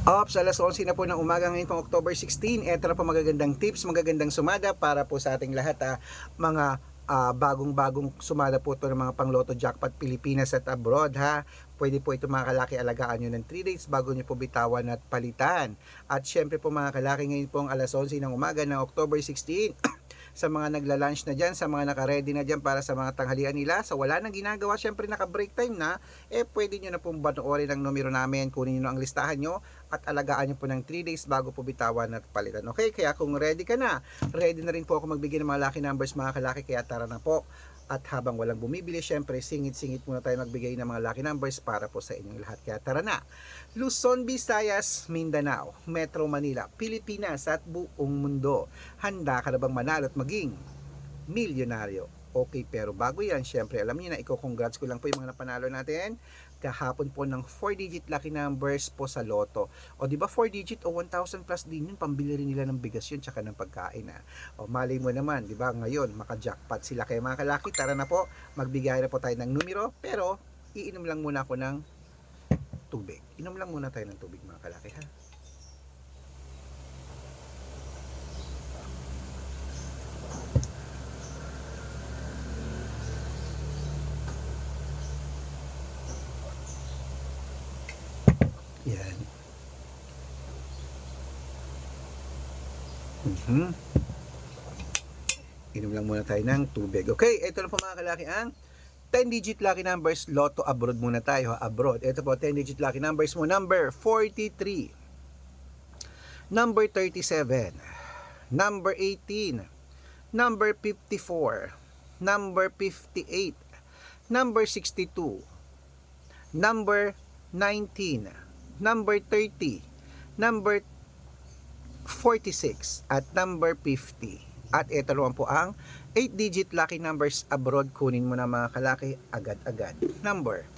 Ops, alas 11 na po ng umaga ngayon pong October 16. Ito na po magagandang tips, magagandang sumada para po sa ating lahat, mga bagong-bagong sumada po ito ng mga pangloto jackpot Pilipinas at abroad ha. Pwede po ito mga kalaki, alagaan nyo ng 3 days bago nyo po bitawan at palitan. At syempre po mga kalaki, ngayon pong alas 11 ng umaga ng October 16. Sa mga nagla-lunch na dyan, sa mga naka-ready na dyan para sa mga tanghalian nila, sa wala nang ginagawa, syempre naka-break time na, pwede nyo na pong panoorin ang numero namin, kunin nyo ang listahan nyo, at alagaan nyo po ng 3 days bago po bitawan at palitan. Okay, kaya kung ready ka na, ready na rin po ako magbigay ng mga lucky numbers mga kalaki, kaya tara na po. At habang walang bumibili, syempre singit-singit muna tayo magbigay ng mga lucky numbers para po sa inyong lahat. Kaya tara na. Luzon, Visayas, Mindanao, Metro Manila, Pilipinas at buong mundo. Handa ka na bang manalo at maging milyonaryo? Okay, pero bago yan, syempre alam niyo na, congrats ko lang po yung mga napanalo natin kahapon po ng 4-digit lucky numbers po sa loto. O di ba 4-digit o 1,000 plus din yun, pambili rin nila ng bigas yun tsaka ng pagkain ha. O malay mo naman, di ba ngayon maka-jackpot sila. Kaya mga kalaki, tara na po, magbigay na po tayo ng numero, pero iinom lang muna ako ng tubig. Inom lang muna tayo ng tubig mga kalaki ha. Yan. Inom lang muna tayo ng tubig. Okay, ito na po mga kalaki ang 10-digit lucky numbers, Lotto abroad muna tayo, abroad. Ito po, 10-digit lucky numbers mo, number 43, number 37, number 18, number 54, number 58, number 62, number 19, number 30, number 46, at number 50. At ito naman po ang 8-digit lucky numbers abroad. Kunin mo na mga kalaki agad-agad. Number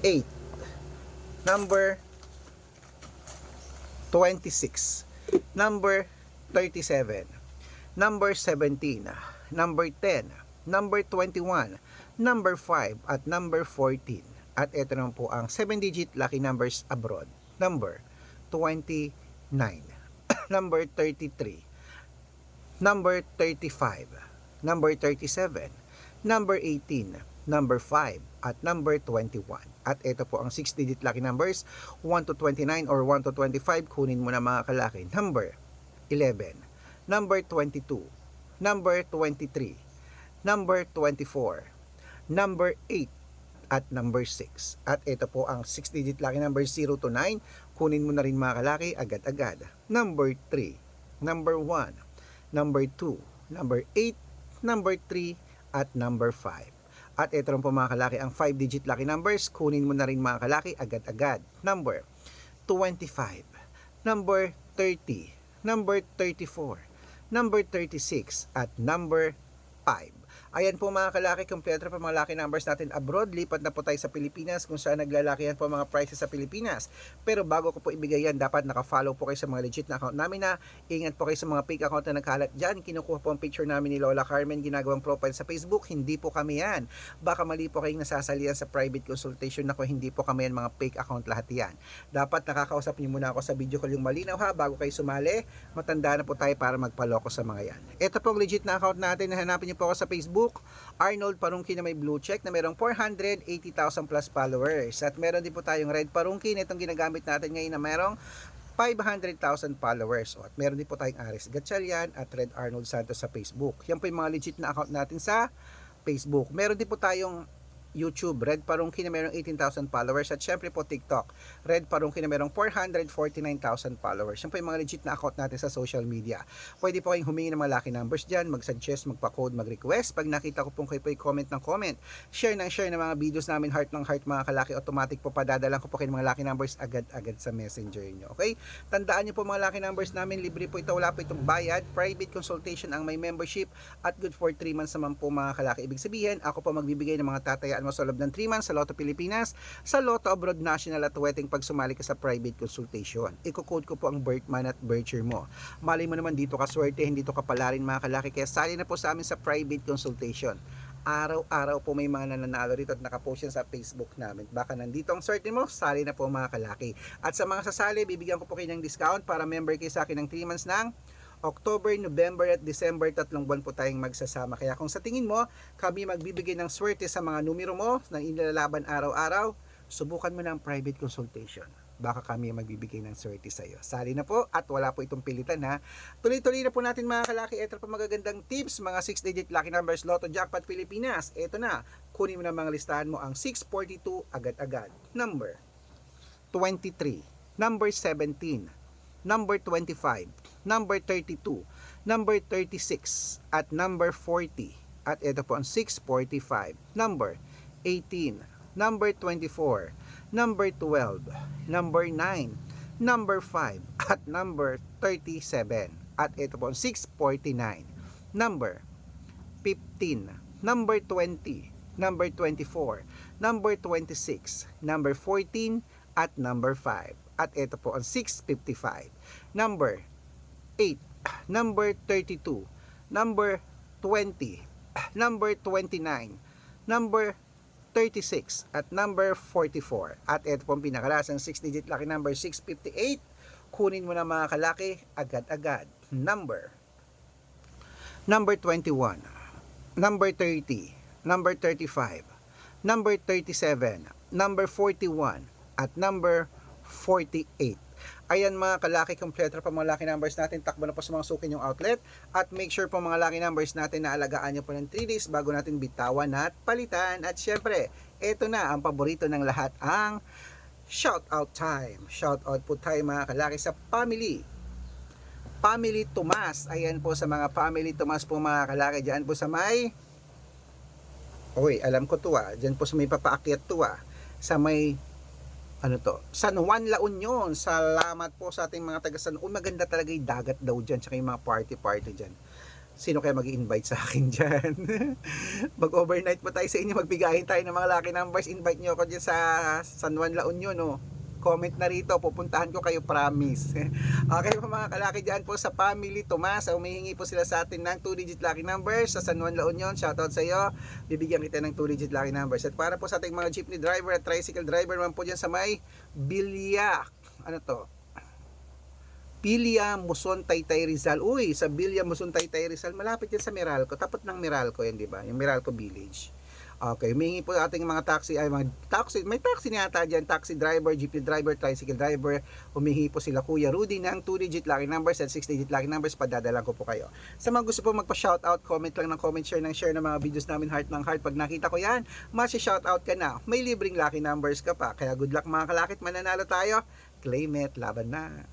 8, number 26, number 37, number 17, number 10, number 21, number 5, at number 14. At ito naman po ang 7-digit lucky numbers abroad. Number 29, number 33, number 35, number 37, number 18, number 5, at number 21. At ito po ang 6-digit lucky numbers, 1 to 29 or 1 to 25. Kunin mo na mga kalaki. Number 11, number 22, number 23, number 24, number 8, at number 6. At ito po ang 6-digit lucky number 0 to 9. Kunin mo na rin mga kalaki agad-agad. Number 3, number 1, number 2, number 8, number 3, at number 5. At ito rin po mga kalaki ang 5-digit lucky numbers. Kunin mo na rin mga kalaki agad-agad. Number 25, number 30, number 34, number 36, at number 5. Ayan po mga kalaki, kompleto po mga lucky numbers natin abroad. Lipat na po tayo sa Pilipinas kung saan naglalakihan po mga prices sa Pilipinas. Pero bago ko po ibigay yan, dapat naka-follow po kayo sa mga legit na account namin na. Ingat po kayo sa mga fake account na nagkalat dyan. Kinukuha po ang picture namin ni Lola Carmen, ginagawang profile sa Facebook. Hindi po kami yan. Baka mali po kayong nasasalihan sa private consultation. Ako, hindi po kami yan, mga fake account lahat yan. Dapat nakakausap niyo muna ako sa video call yung malinaw ha, bago kayo sumali. Matanda na po tayo para magpaloko sa mga yan. Ito po ang legit na account natin. Hanapin niyo po ako sa Facebook, Arnold Parungki na may blue check na merong 480,000 plus followers. At meron din po tayong Red Parungki na itong ginagamit natin ngayon na merong 500,000 followers. At meron din po tayong Aris Gatchalian at Red Arnold Santos sa Facebook. Yan po yung mga legit na account natin sa Facebook. Meron din po tayong YouTube, Red Parungki na merong 18,000 followers. At syempre po TikTok, Red Parungki na merong 449,000 followers. Yan po yung mga legit na account natin sa social media. Pwede po kayong humingi ng mga lucky numbers dyan, mag-suggest, magpa-code, mag-request. Pag nakita ko pong kayo po i-comment ng comment, share ng mga videos namin, heart ng heart mga kalaki, automatic po padadalan ko po kayo ng mga lucky numbers agad-agad sa messenger nyo. Okay? Tandaan nyo po mga lucky numbers namin, libre po ito, wala po itong bayad. Private consultation ang may membership at good for 3 months naman po mga kalaki. Ibig sabihin, ako po magbibigay ng mga tatayaan mo sa loob ng 3 months sa Lotto Pilipinas, sa Lotto Abroad National at wedding pag sumali ka sa private consultation. Iko-code ko po ang birth month at birth year mo. Malay mo naman dito ka swerte, hindi to kapalarin mga kalaki, kaya sali na po sa amin sa private consultation. Araw-araw po may mga nananalo rito at nakapost yan sa Facebook namin. Baka nandito ang swerte mo, sali na po mga kalaki. At sa mga sasali, bibigyan ko po kayo ng discount para member kayo sa akin ng 3 months ng October, November at December. 3 buwan po tayong magsasama. Kaya kung sa tingin mo, kami magbibigay ng swerte sa mga numero mo na inilalaban araw-araw, subukan mo na ang private consultation. Baka kami magbibigay ng swerte sa iyo. Sali na po at wala po itong pilitan ha. Tuloy-tuloy na po natin mga kalaki. Ito po magagandang tips, mga 6-digit lucky numbers, Lotto Jackpot Pilipinas. Ito na, kunin mo na mga listahan mo ang 642 agad-agad. Number 23, number 17, number 25, number 32, number 36, at number 40. At ito po ang 645, number 18, number 24, number 12, number 9, number 5, at number 37. At ito po ang 649, number 15, number 20, number 24, number 26, number 14, at number 5. At ito po ang 655, number 8, number 32, number 20, number 29, number 36, at number 44. At ito po ang pinakalasang 6-digit lucky number 658. Kunin mo na mga kalaki agad-agad. Number 21, number 30, number 35, number 37, number 41, at number 48. Ayan mga kalaki, kompleto pa mga lucky numbers natin. Takbo na po sa mga suki yung outlet. At make sure po mga lucky numbers natin na alagaan nyo po ng 3 days bago natin bitawan at palitan. At syempre, eto na ang paborito ng lahat, ang shout out time. Shout out po tayo mga kalaki sa family Tomas. Ayan po sa mga family Tomas po mga kalaki. Diyan po sa may, alam ko to diyan po sa may papaakyat to sa may San Juan, La Union. Salamat po sa ating mga taga San Juan. Maganda talaga yung dagat daw dyan, tsaka yung mga party dyan. Sino kaya mag-i-invite sa akin dyan? Mag-overnight po tayo sa inyo, magbigahin tayo ng mga lucky numbers. Invite nyo ako dyan sa San Juan, La Union. Comment na rito, pupuntahan ko kayo, promise. Okay po mga kalaki, dyan po sa family Tomas, humihingi po sila sa atin ng 2-digit lucky numbers sa San Juan, La Union. Shoutout sa iyo, bibigyan kita ng 2-digit lucky numbers. At para po sa ating mga jeepney driver at tricycle driver man po dyan sa may Bilya, Bilya, Muson, Taytay, Rizal. Sa Bilya, Muson, Taytay, Rizal, malapit yan sa Meralco, tapat ng Meralco yan, di ba? Yung Meralco Village. Okay, humingi po ating mga taxi, may taxi na yata dyan, taxi driver, jeepney driver, tricycle driver. Humingi po sila Kuya Rudy ng 2-digit lucky numbers at 6-digit lucky numbers, padadalan ko po kayo. Sa mga gusto po magpa-shoutout, comment lang ng comment, share ng mga videos namin, heart ng heart. Pag nakita ko yan, shoutout ka na, may libreng lucky numbers ka pa. Kaya good luck mga kalakit, mananalo tayo, claim it, laban na.